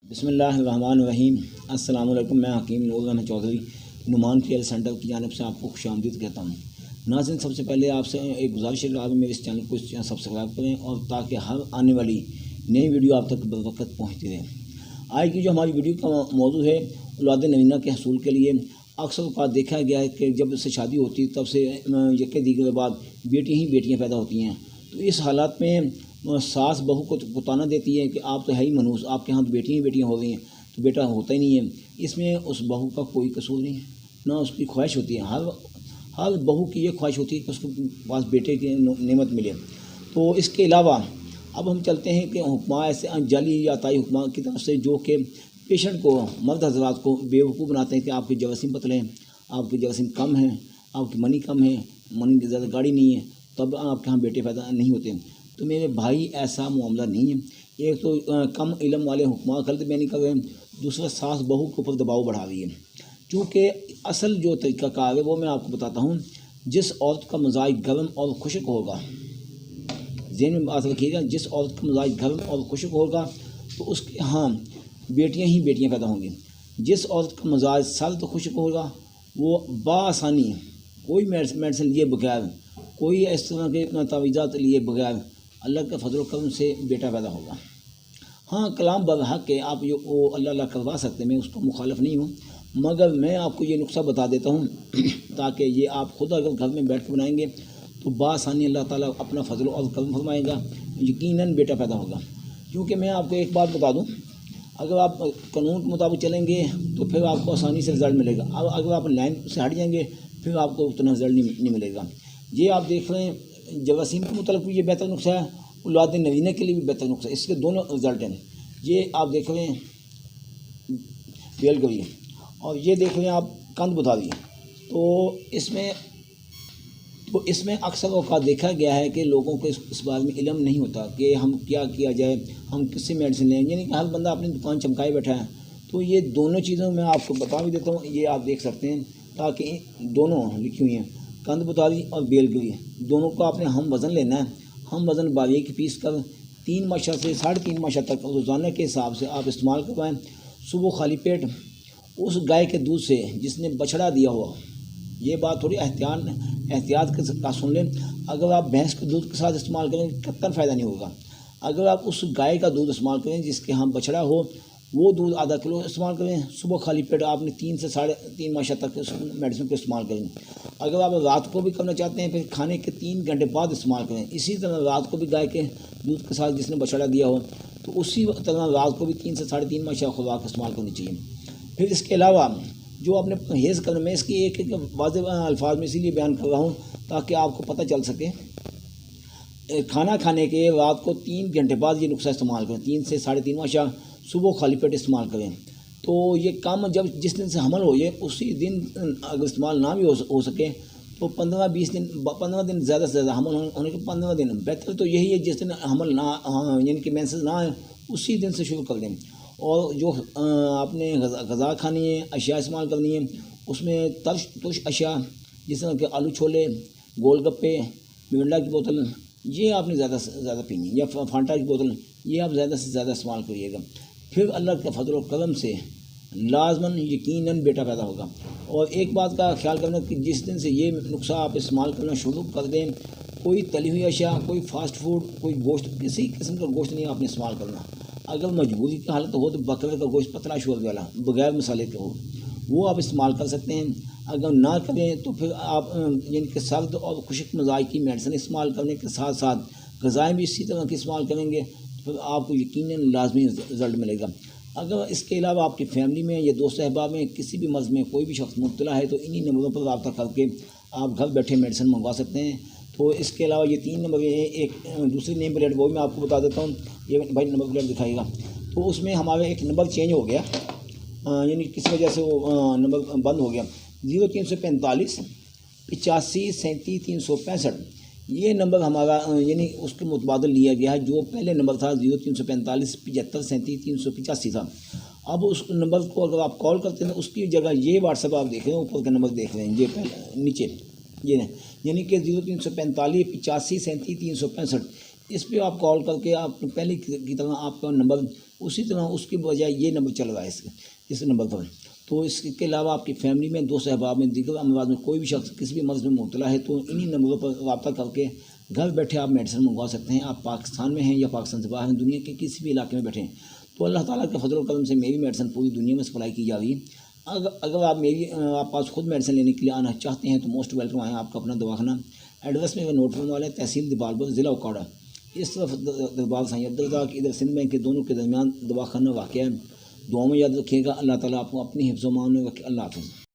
بسم اللہ الرحمن الرحیم۔ السلام علیکم، میں حکیم نور احمد چودھری نعمان کیئر سینٹر کی جانب سے آپ کو خوش آمدید کہتا ہوں۔ ناظرین، سب سے پہلے آپ سے ایک گزارش ہے کہ آپ میرے اس چینل کو سبسکرائب کریں اور تاکہ ہر آنے والی نئی ویڈیو آپ تک بروقت پہنچتی رہے۔ آج کی جو ہماری ویڈیو کا موضوع ہے اولاد نوینہ کے حصول کے لیے، اکثر اوقات دیکھا گیا ہے کہ جب سے شادی ہوتی ہے تب سے یکے دیگر بعد بیٹیاں پیدا ہوتی ہیں، تو اس حالات میں ساس بہو کو تانا دیتی ہے کہ آپ تو ہے ہی منحوس، آپ کے ہاں تو بیٹیاں ہو گئی ہیں، تو بیٹا ہوتا ہی نہیں ہے۔ اس میں اس بہو کا کوئی قصور نہیں ہے، نہ اس کی خواہش ہوتی ہے۔ ہر بہو کی یہ خواہش ہوتی ہے کہ اس کے پاس بیٹے کی نعمت ملے۔ تو اس کے علاوہ اب ہم چلتے ہیں کہ حکمہ ایسے جعلی یا تائی حکمہ کی طرف سے جو کہ پیشنٹ کو، مرد حضرات کو بیوقوف بناتے ہیں کہ آپ کے جراثیم پتلے ہیں، آپ کے جراثیم کم ہیں، آپ کی منی کم ہے، منی کی زیادہ گاڑی نہیں ہے، تب آپ کے ہاں بیٹے پیدا نہیں ہوتے۔ تو میرے بھائی، ایسا معاملہ نہیں ہے۔ ایک تو کم علم والے حکمہ غلط بیانی کر رہے ہیں، دوسرا ساس بہو کے اوپر دباؤ بڑھا رہی ہے۔ چونکہ اصل جو طریقہ کار ہے وہ میں آپ کو بتاتا ہوں۔ جس عورت کا مزاج گرم اور خشک ہوگا، ذہن میں بات رکھیے گا، جس عورت کا مزاج گرم اور خشک ہوگا تو اس کے ہاں بیٹیاں پیدا ہوں گی۔ جس عورت کا مزاج سرد خشک ہوگا وہ بآسانی کوئی میڈیسن لیے بغیر، کوئی اس طرح کے تعویذات لیے بغیر اللہ کے فضل و کرم سے بیٹا پیدا ہوگا۔ ہاں، کلام برحق ہے، آپ اللہ کروا سکتے ہیں، میں اس کو مخالف نہیں ہوں، مگر میں آپ کو یہ نقطہ بتا دیتا ہوں تاکہ یہ آپ خود اگر گھر میں بیٹھ کے بنائیں گے تو بآسانی اللہ تعالیٰ اپنا فضل و کرم فرمائے گا، یقیناً بیٹا پیدا ہوگا۔ کیونکہ میں آپ کو ایک بات بتا دوں، اگر آپ قانون کے مطابق چلیں گے تو پھر آپ کو آسانی سے رزلٹ ملے گا، اب اگر آپ لائن سے ہٹ جائیں گے پھر آپ کو اتنا رزلٹ نہیں ملے گا۔ یہ آپ دیکھ رہے ہیں جراثیم کے متعلق بھی یہ بہتر نقصہ ہے، اولاد نوینہ کے لیے بھی بہتر نقصہ ہے، اس کے دونوں رزلٹ ہیں۔ یہ آپ دیکھ رہے ہیں بیل گوئی، اور یہ دیکھ رہے ہیں آپ کند بتاری۔ تو اس میں اکثر اوقات دیکھا گیا ہے کہ لوگوں کو اس بارے میں علم نہیں ہوتا کہ ہم کیا جائے، ہم کس سے میڈیسن لیں، یعنی کہ ہر بندہ اپنی دکان چمکائے بیٹھا ہے۔ تو یہ دونوں چیزوں میں آپ کو بتا بھی دیتا ہوں، یہ آپ دیکھ سکتے ہیں تاکہ دونوں لکھی ہوئی ہیں، کند بتاری اور بیل گوئی، دونوں کو آپ نے ہم وزن لینا ہے۔ ہم وزن باریک پیس کر 3 ماشا سے 3.5 ماشا تک روزانہ کے حساب سے آپ استعمال کروائیں۔ صبح خالی پیٹ اس گائے کے دودھ سے جس نے بچھڑا دیا ہوا، یہ بات تھوڑی احتیاط کے ساتھ سن لیں، اگر آپ بھینس کے دودھ کے ساتھ استعمال کریں قطعاً فائدہ نہیں ہوگا۔ اگر آپ اس گائے کا دودھ استعمال کریں جس کے ہاں بچھڑا ہو، وہ دودھ آدھا کلو استعمال کریں۔ صبح خالی پیٹ آپ نے 3 سے 3.5 ماشا تک میڈیسن کو استعمال کریں۔ اگر آپ رات کو بھی کرنا چاہتے ہیں پھر کھانے کے 3 گھنٹے بعد استعمال کریں۔ اسی طرح رات کو بھی گائے کے دودھ کے ساتھ جس نے بچھڑا دیا ہو تو اسی طرح رات کو بھی 3 سے 3.5 ماشا خوراک استعمال کرنی چاہیے۔ پھر اس کے علاوہ جو آپ نے پرہیز کرنا، میں اس کی ایک واضح الفاظ میں اسی لیے بیان کر رہا ہوں تاکہ آپ کو پتہ چل سکے۔ کھانا کھانے کے رات کو 3 گھنٹے بعد یہ نسخہ استعمال کریں، 3 سے 3.5 ماشا صبح خالی پیٹ استعمال کریں۔ تو یہ کام جس دن سے حمل ہو جائے اسی دن اگر استعمال نہ بھی ہو سکے تو 15 دن زیادہ سے زیادہ حمل ہونے کے 15 دن، بہتر تو یہی ہے جس دن حمل نہ یعنی کہ مینسز نہ آئے اسی دن سے شروع کر دیں۔ اور جو آپ نے غذا کھانی ہے، اشیاء استعمال کرنی ہے، اس میں ترش اشیاء جس طرح کہ آلو چھولے، گول گپے، مرنڈا کی بوتل، یہ آپ نے زیادہ سے زیادہ پینی ہے، یا فانٹا کی بوتل، یہ آپ زیادہ سے زیادہ استعمال کریے گا۔ پھر اللہ کے فضل و کرم سے لازماً یقیناً بیٹا پیدا ہوگا۔ اور ایک بات کا خیال کرنا کہ جس دن سے یہ نسخہ آپ استعمال کرنا شروع کر دیں، کوئی تلی ہوئی اشیاء، کوئی فاسٹ فوڈ، کوئی گوشت، کسی قسم کا گوشت نہیں آپ نے استعمال کرنا۔ اگر مجبوری کی حالت ہو تو بکرے کا گوشت پتلا شوربے والا بغیر مسالے کے ہو، وہ آپ استعمال کر سکتے ہیں۔ اگر نہ کریں تو پھر آپ یعنی کہ سرد اور خشک مزاج کی میڈیسن استعمال کرنے کے ساتھ ساتھ غذائیں بھی اسی طرح کی استعمال کریں گے تو پھر آپ کو یقیناً لازمی رزلٹ ملے گا۔ اگر اس کے علاوہ آپ کی فیملی میں یا دوست احباب میں کسی بھی مرض میں کوئی بھی شخص مبتلا ہے تو انہی نمبروں پر رابطہ کر کے آپ گھر بیٹھے میڈیسن منگوا سکتے ہیں۔ تو اس کے علاوہ یہ 3 نمبر ہیں، ایک دوسری نیم پلیٹ وہ بھی میں آپ کو بتا دیتا ہوں، یہ بھائی نمبر پلیٹ دکھائے گا۔ تو اس میں ہمارا ایک نمبر چینج ہو گیا، یعنی کسی وجہ سے وہ نمبر بند ہو گیا، 0345 85 37 365، یہ نمبر ہمارا یعنی اس کے متبادل لیا گیا ہے۔ جو پہلے نمبر تھا 0345 75 37 385 تھا، اب اس نمبر کو اگر آپ کال کرتے ہیں اس کی جگہ یہ واٹس ایپ آپ دیکھ رہے ہیں، اوپر کا نمبر دیکھ رہے ہیں، یہ پہلے نیچے یہ یعنی کہ 0345 85 37 365، اس پہ آپ کال کر کے آپ پہلے کی طرح آپ کا نمبر اسی طرح اس کے بجائے یہ نمبر چل رہا ہے اس نمبر پر. تو اس کے علاوہ آپ کی فیملی میں دوست احباب میں دیگر امراض میں کوئی بھی شخص کسی بھی مرض میں مبتلا ہے تو انہی نمبروں پر رابطہ کر کے گھر بیٹھے آپ میڈیسن منگوا سکتے ہیں. آپ پاکستان میں ہیں یا پاکستان سے باہر ہیں، دنیا کے کسی بھی علاقے میں بیٹھے ہیں تو اللہ تعالیٰ کے فضل و کرم سے میری میڈیسن پوری دنیا میں سپلائی کی جا رہی ہے. اگر آپ پاس خود میڈیسن لینے کے لیے آنا چاہتے ہیں تو موسٹ ویلکم آئیں. آپ کا اپنا دواخانہ ایڈریس میں نوٹ کرنے والے تحصیل دیبالپور ضلع اوکاڑا، اس طرف دربار سائیں عبدالرزاق ادھر سندھ بینک کے دونوں کے درمیان دواخانہ واقع ہے. دعاؤں میں یاد رکھیے گا. اللہ تعالیٰ آپ کو اپنی حفظ و امان میں رکھے. اللہ حافظ.